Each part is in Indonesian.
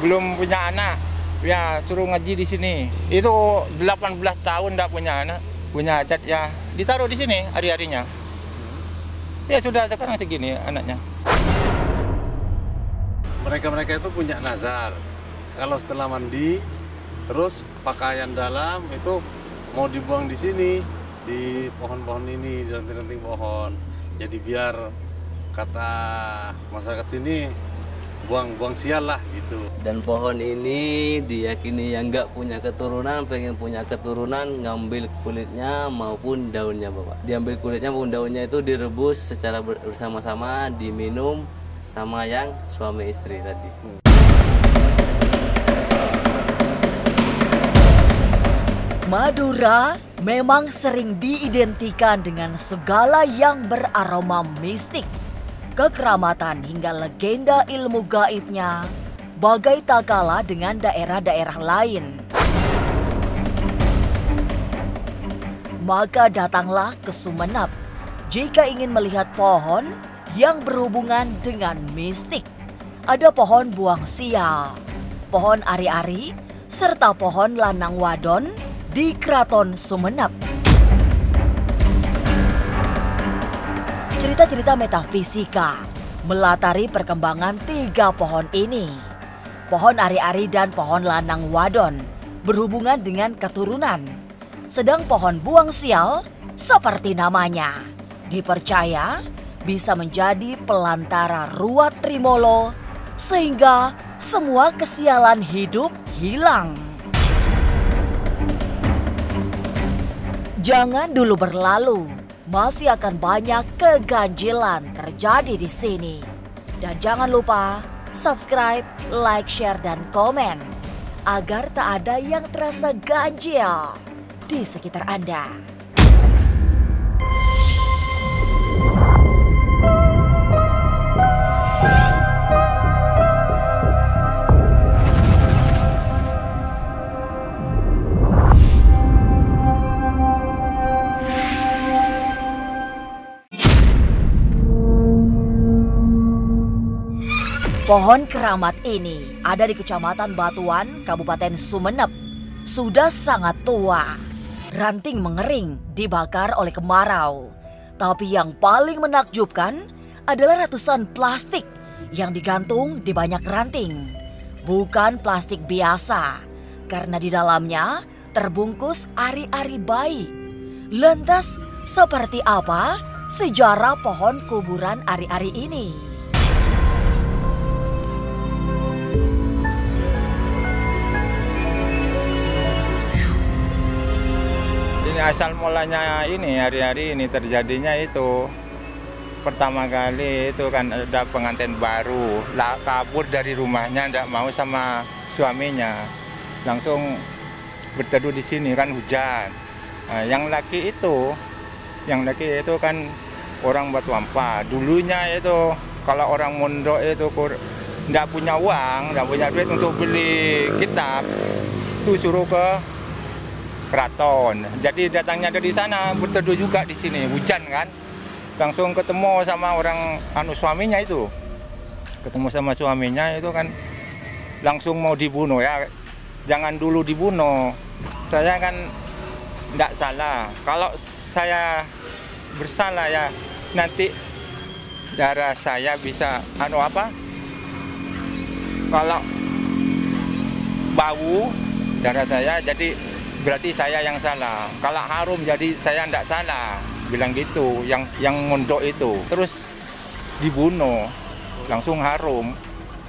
belum punya anak. Ya suruh ngaji di sini. Itu 18 tahun enggak punya anak, punya hajat ya ditaruh di sini hari-harinya. Ya sudah sekarang segini anaknya. Mereka itu punya nazar. Kalau setelah mandi, terus pakaian dalam itu mau dibuang di sini, di pohon-pohon ini, di ranting-ranting pohon. Jadi biar kata masyarakat sini buang sial lah gitu. Dan pohon ini diyakini yang nggak punya keturunan, pengen punya keturunan, ngambil kulitnya maupun daunnya, Bapak. Diambil kulitnya maupun daunnya itu direbus secara bersama-sama, diminum sama yang suami istri tadi. Madura memang sering diidentikan dengan segala yang beraroma mistik, kekeramatan hingga legenda ilmu gaibnya, bagai tak kalah dengan daerah-daerah lain. Maka datanglah ke Sumeneb jika ingin melihat pohon yang berhubungan dengan mistik. Ada pohon buang sial, pohon ari-ari, serta pohon lanang wadon di Kraton Sumeneb. Cerita-cerita metafisika melatari perkembangan 3 pohon ini. Pohon ari-ari dan pohon lanang wadon berhubungan dengan keturunan. Sedang pohon buang sial, seperti namanya, dipercaya bisa menjadi pelantara ruat Trimolo sehingga semua kesialan hidup hilang. Jangan dulu berlalu, masih akan banyak keganjilan terjadi di sini. Dan jangan lupa subscribe, like, share, dan komen agar tak ada yang terasa ganjil di sekitar Anda. Pohon keramat ini ada di Kecamatan Batuan, Kabupaten Sumeneb. Sudah sangat tua, ranting mengering dibakar oleh kemarau. Tapi yang paling menakjubkan adalah ratusan plastik yang digantung di banyak ranting. Bukan plastik biasa, karena di dalamnya terbungkus ari-ari bayi. Lantas, seperti apa sejarah pohon kuburan ari-ari ini? Asal mulanya ini hari-hari ini terjadinya itu pertama kali itu kan ada pengantin baru kabur dari rumahnya, tidak mau sama suaminya, langsung berteduh di sini kan hujan. Nah, yang laki itu kan orang Batu Ampar. Dulunya itu kalau orang mondok itu tidak punya uang, tidak punya duit untuk beli kitab, itu suruh ke keraton. Jadi datangnya dari sana, berteduh juga di sini, hujan kan. Langsung ketemu sama orang suaminya itu. Ketemu sama suaminya itu kan langsung mau dibunuh ya. Jangan dulu dibunuh. Saya kan tidak salah. Kalau saya bersalah ya nanti darah saya bisa kalau bau darah saya jadi berarti saya yang salah. Kalau harum jadi saya tidak salah. Bilang gitu yang mondok itu. Terus dibunuh. Langsung harum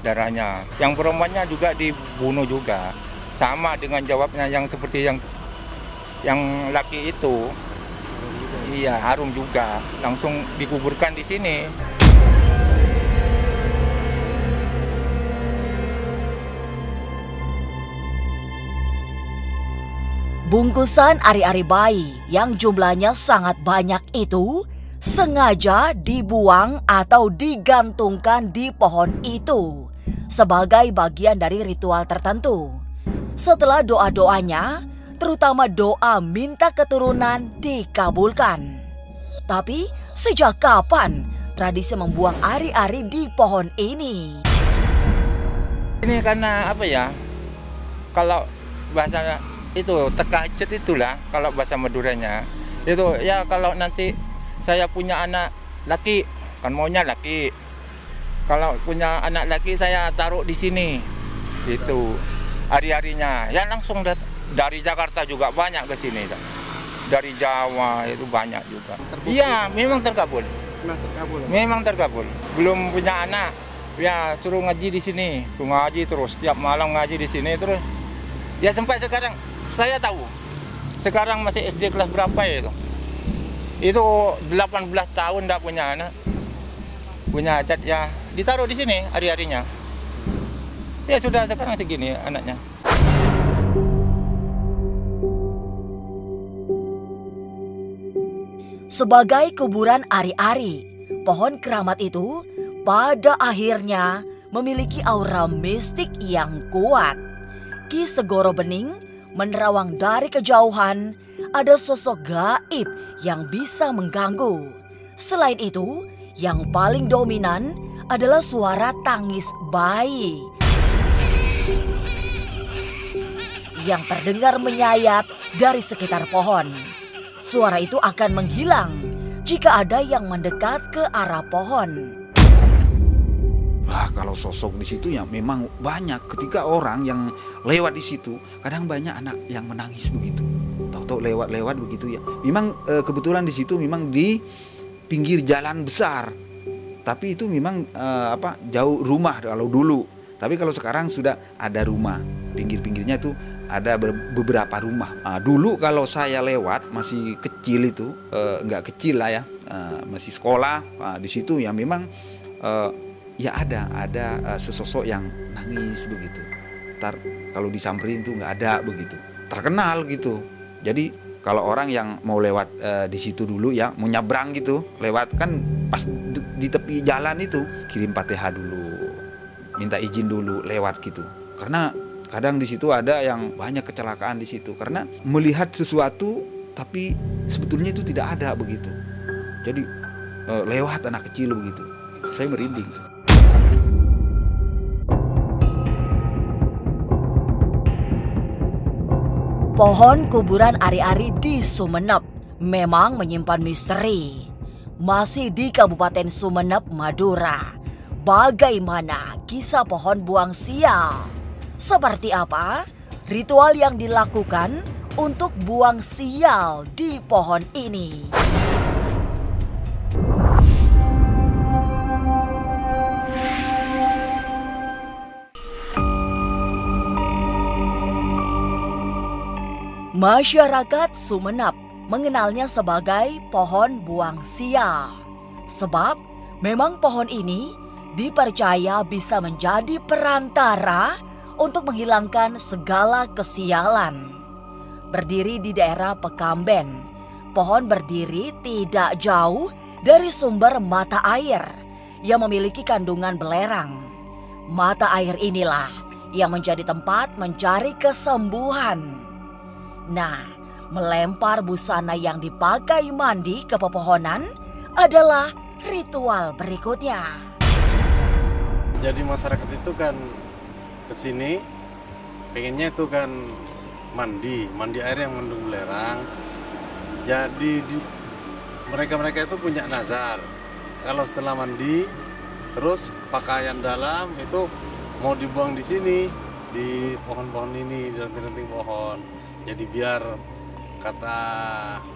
darahnya. Yang perempuannya juga dibunuh juga. Sama dengan jawabnya yang seperti yang laki itu. Iya, harum juga. Langsung dikuburkan di sini. Bungkusan ari-ari bayi yang jumlahnya sangat banyak itu sengaja dibuang atau digantungkan di pohon itu sebagai bagian dari ritual tertentu. Setelah doa-doanya, terutama doa minta keturunan dikabulkan. Tapi sejak kapan tradisi membuang ari-ari di pohon ini? Ini karena apa ya? Kalau bahasa itu tekajet itulah kalau bahasa Maduranya. Itu ya kalau nanti saya punya anak laki, kan maunya laki. Kalau punya anak laki saya taruh di sini. Itu hari-harinya. Ya langsung dari Jakarta juga banyak ke sini. Dari Jawa itu banyak juga. Iya, memang terkabul. Memang terkabul. Belum punya anak. Ya suruh ngaji di sini, tuh ngaji terus tiap malam ngaji di sini terus. Ya sampai sekarang saya tahu. Sekarang masih SD kelas berapa ya itu? Itu 18 tahun enggak punya anak. Punya hajat ya ditaruh di sini hari-harinya. Ya sudah sekarang segini anaknya. Sebagai kuburan ari-ari, pohon keramat itu pada akhirnya memiliki aura mistik yang kuat. Ki Segoro Bening menerawang dari kejauhan ada sosok gaib yang bisa mengganggu. Selain itu, yang paling dominan adalah suara tangis bayi yang terdengar menyayat dari sekitar pohon. Suara itu akan menghilang jika ada yang mendekat ke arah pohon. Wah, kalau sosok di situ ya memang banyak. Ketika orang yang lewat di situ, kadang banyak anak yang menangis begitu. Tahu-tahu lewat-lewat begitu ya. Memang kebetulan di situ memang di pinggir jalan besar. Tapi itu memang jauh rumah kalau dulu. Tapi kalau sekarang sudah ada rumah. Pinggir-pinggirnya tuh ada beberapa rumah. Dulu kalau saya lewat masih kecil itu, nggak kecil lah ya, masih sekolah. Di situ ya memang ya ada sesosok yang nangis begitu. Ntar kalau disamperin tuh nggak ada begitu. Terkenal gitu. Jadi kalau orang yang mau lewat di situ dulu ya, mau nyabrang gitu, lewat kan pas di tepi jalan itu kirim Fatihah dulu, minta izin dulu lewat gitu. Karena kadang di situ ada yang banyak kecelakaan di situ karena melihat sesuatu tapi sebetulnya itu tidak ada begitu. Jadi lewat anak kecil begitu. Saya merinding tuh. Pohon kuburan ari-ari di Sumeneb memang menyimpan misteri. Masih di Kabupaten Sumeneb, Madura. Bagaimana kisah pohon buang sial? Seperti apa ritual yang dilakukan untuk buang sial di pohon ini? Masyarakat Sumeneb mengenalnya sebagai pohon buang sial. Sebab memang pohon ini dipercaya bisa menjadi perantara untuk menghilangkan segala kesialan. Berdiri di daerah Pekamben, pohon berdiri tidak jauh dari sumber mata air yang memiliki kandungan belerang. Mata air inilah yang menjadi tempat mencari kesembuhan. Nah, melempar busana yang dipakai mandi ke pepohonan adalah ritual berikutnya. Jadi masyarakat itu kan kesini pengennya itu kan mandi air yang mengandung belerang. Jadi mereka itu punya nazar. Kalau setelah mandi, terus pakaian dalam itu mau dibuang di sini, di pohon-pohon ini, di ranting-ranting pohon. Jadi biar kata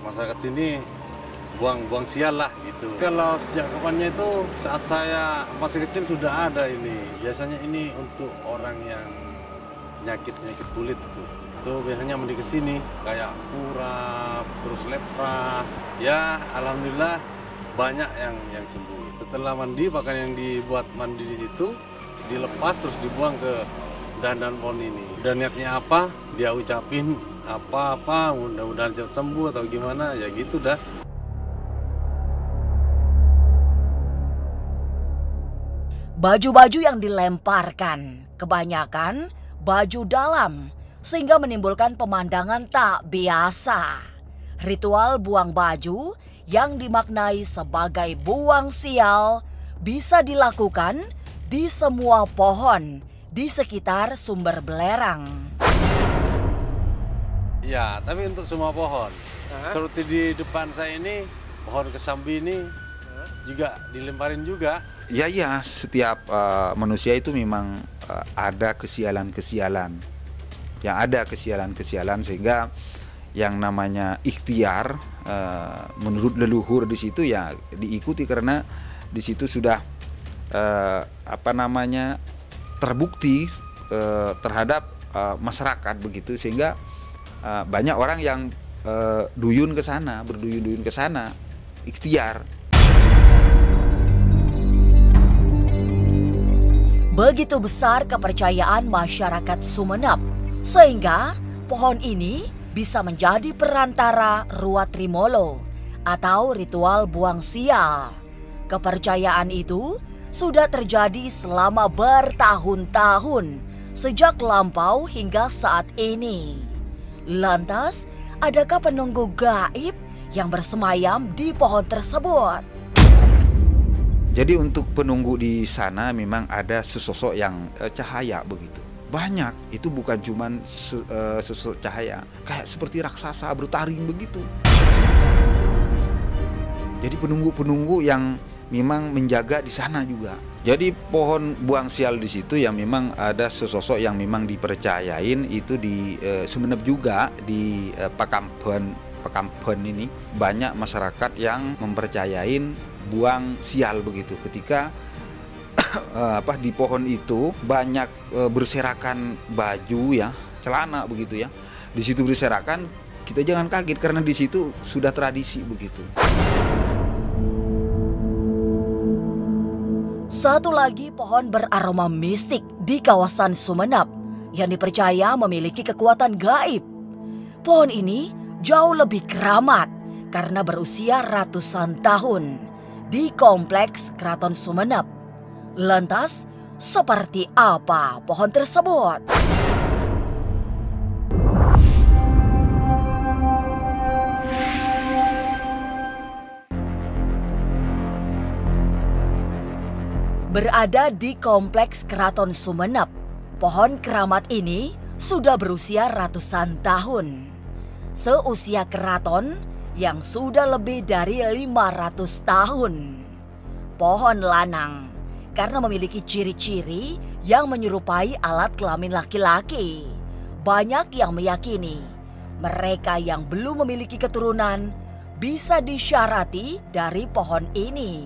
masyarakat sini buang sial lah gitu. Kalau sejak kapannya itu saat saya masih kecil sudah ada ini. Biasanya ini untuk orang yang penyakit kulit itu. Itu biasanya mandi ke sini kayak kurap, terus lepra. Ya alhamdulillah banyak yang sembuh. Setelah mandi pakaian yang dibuat mandi di situ dilepas terus dibuang ke dahan pohon ini. Dan niatnya apa? Dia ucapin apa-apa, mudah-mudahan cepat sembuh atau gimana, ya gitu dah. Baju-baju yang dilemparkan kebanyakan baju dalam sehingga menimbulkan pemandangan tak biasa. Ritual buang baju yang dimaknai sebagai buang sial bisa dilakukan di semua pohon di sekitar sumber belerang. Ya, tapi untuk semua pohon. Seperti di depan saya ini, pohon kesambi ini juga dilemparin juga. Ya, setiap manusia itu memang ada kesialan-kesialan. Yang ada kesialan-kesialan sehingga yang namanya ikhtiar menurut leluhur di situ ya diikuti, karena di situ sudah terbukti terhadap masyarakat begitu, sehingga banyak orang yang berduyun ke sana, ikhtiar. Begitu besar kepercayaan masyarakat Sumeneb, sehingga pohon ini bisa menjadi perantara ruat Trimolo atau ritual buang sial. Kepercayaan itu sudah terjadi selama bertahun-tahun, sejak lampau hingga saat ini. Lantas, adakah penunggu gaib yang bersemayam di pohon tersebut? Jadi untuk penunggu di sana memang ada sesosok yang cahaya begitu. Banyak, itu bukan cuman sosok cahaya, kayak seperti raksasa bertaring begitu. Jadi penunggu-penunggu yang memang menjaga di sana juga. Jadi pohon buang sial di situ yang memang ada sesosok yang memang dipercayain itu di Sumeneb juga, di Pakampen ini banyak masyarakat yang mempercayain buang sial begitu. Ketika di pohon itu banyak berserakan baju ya, celana begitu ya. Di situ berserakan, kita jangan kaget karena di situ sudah tradisi begitu. Satu lagi pohon beraroma mistik di kawasan Sumeneb yang dipercaya memiliki kekuatan gaib. Pohon ini jauh lebih keramat karena berusia ratusan tahun di kompleks Keraton Sumeneb. Lantas, seperti apa pohon tersebut? Berada di kompleks Keraton Sumeneb, pohon keramat ini sudah berusia ratusan tahun. Seusia keraton yang sudah lebih dari 500 tahun. Pohon lanang karena memiliki ciri-ciri yang menyerupai alat kelamin laki-laki. Banyak yang meyakini mereka yang belum memiliki keturunan bisa disyarati dari pohon ini.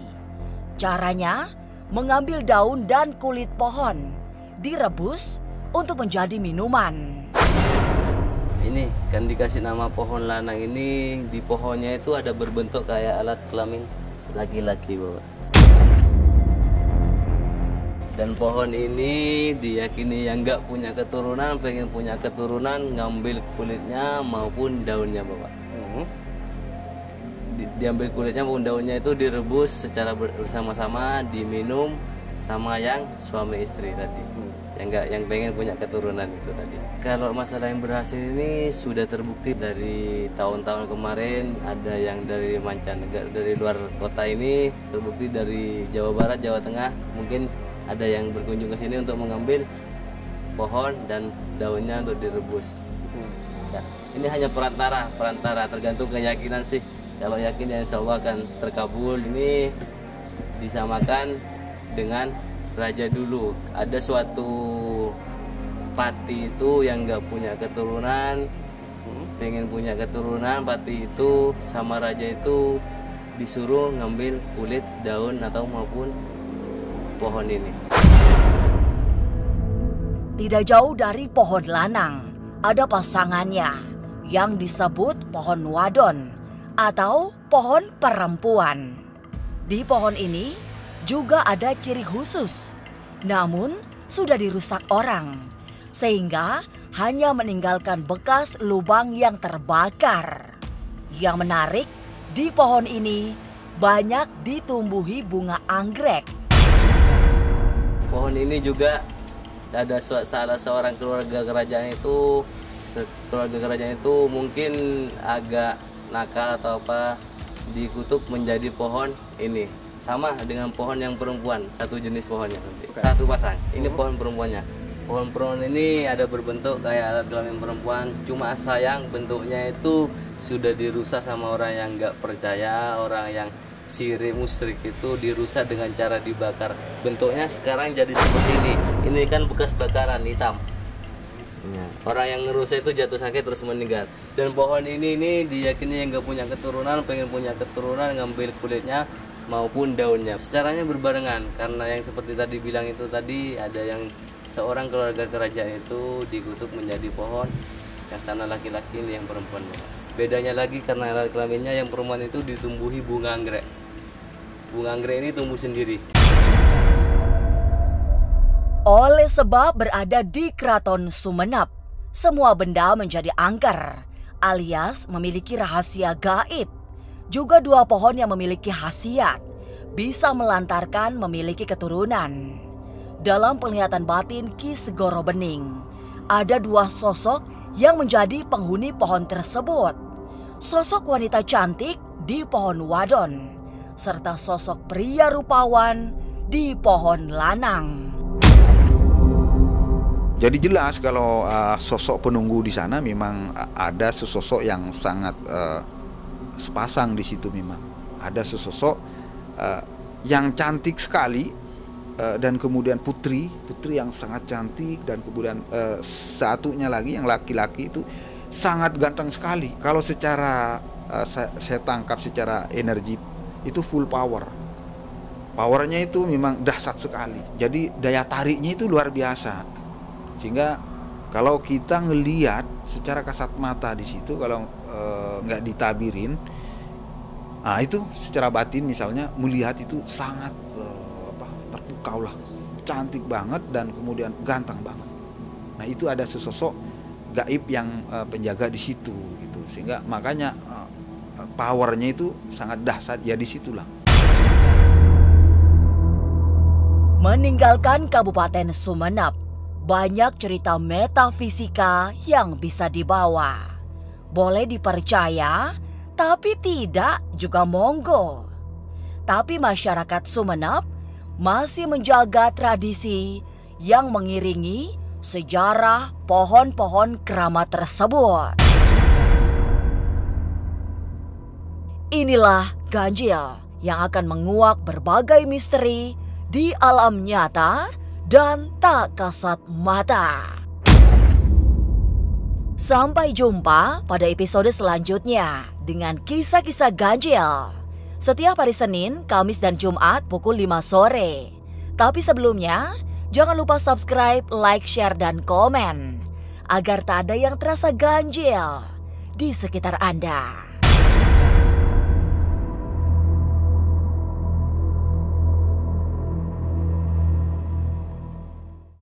Caranya, mengambil daun dan kulit pohon, direbus untuk menjadi minuman. Ini kan dikasih nama pohon lanang ini, di pohonnya itu ada berbentuk kayak alat kelamin laki-laki, Bapak. Dan pohon ini diyakini yang nggak punya keturunan, pengen punya keturunan, ngambil kulitnya maupun daunnya, Bapak. Diambil kulitnya maupun daunnya itu direbus secara bersama-sama, diminum sama yang suami istri tadi. Yang pengen punya keturunan itu tadi. Kalau masalah yang berhasil ini sudah terbukti dari tahun-tahun kemarin, ada yang dari mancanegara, dari luar kota ini, terbukti dari Jawa Barat, Jawa Tengah, mungkin ada yang berkunjung ke sini untuk mengambil pohon dan daunnya untuk direbus. Ya, ini hanya perantara, tergantung keyakinan sih. Kalau yakin ya insya Allah akan terkabul. Ini disamakan dengan raja dulu. Ada suatu pati itu yang nggak punya keturunan, pengen punya keturunan, pati itu sama raja itu disuruh ngambil kulit, daun atau maupun pohon ini. Tidak jauh dari pohon lanang, ada pasangannya yang disebut pohon wadon atau pohon perempuan. Di pohon ini juga ada ciri khusus, namun sudah dirusak orang, sehingga hanya meninggalkan bekas lubang yang terbakar. Yang menarik, di pohon ini banyak ditumbuhi bunga anggrek. Pohon ini juga ada salah seorang keluarga kerajaan itu, mungkin agak nakal atau apa, dikutuk menjadi pohon ini. Sama dengan pohon yang perempuan, satu jenis pohonnya nanti. Satu pasang. Ini pohon perempuannya. Pohon-pohon ini ada berbentuk kayak alat kelamin perempuan, cuma sayang bentuknya itu sudah dirusak sama orang yang nggak percaya, orang yang sirik musyrik itu dirusak dengan cara dibakar. Bentuknya sekarang jadi seperti ini. Ini kan bekas bakaran hitam. Orang yang ngerusak itu jatuh sakit terus meninggal. Dan pohon ini diyakini yang nggak punya keturunan, pengen punya keturunan, ngambil kulitnya maupun daunnya. Secaranya berbarengan, karena yang seperti tadi bilang itu tadi, ada yang seorang keluarga kerajaan itu dikutuk menjadi pohon, yang sana laki-laki, ini yang perempuan. Bedanya lagi karena alat kelaminnya yang perempuan itu ditumbuhi bunga anggrek. Bunga anggrek ini tumbuh sendiri. Oleh sebab berada di Keraton Sumenep, semua benda menjadi angker, alias memiliki rahasia gaib. Juga dua pohon yang memiliki khasiat, bisa melantarkan memiliki keturunan. Dalam penglihatan batin Ki Segoro Bening, ada dua sosok yang menjadi penghuni pohon tersebut. Sosok wanita cantik di pohon wadon, serta sosok pria rupawan di pohon lanang. Jadi jelas kalau sosok penunggu di sana memang ada sesosok yang sangat sepasang di situ. Memang ada sesosok yang cantik sekali, dan kemudian putri yang sangat cantik, dan kemudian satunya lagi yang laki-laki itu sangat ganteng sekali. Kalau secara saya tangkap secara energi itu full power. Powernya itu memang dahsyat sekali. Jadi daya tariknya itu luar biasa. Sehingga kalau kita ngelihat secara kasat mata di situ, kalau nggak ditabirin, itu secara batin misalnya melihat itu sangat terpukau lah, cantik banget dan kemudian ganteng banget. Nah itu ada sesosok gaib yang penjaga di situ gitu, sehingga makanya powernya itu sangat dahsyat ya, disitulah. Meninggalkan Kabupaten Sumenep, banyak cerita metafisika yang bisa dibawa. Boleh dipercaya, tapi tidak juga monggo. Tapi masyarakat Sumenep masih menjaga tradisi yang mengiringi sejarah pohon-pohon keramat tersebut. Inilah ganjil yang akan menguak berbagai misteri di alam nyata dan tak kasat mata. Sampai jumpa pada episode selanjutnya dengan kisah-kisah ganjil. Setiap hari Senin, Kamis, dan Jumat pukul 5 sore. Tapi sebelumnya, jangan lupa subscribe, like, share, dan komen agar tak ada yang terasa ganjil di sekitar Anda.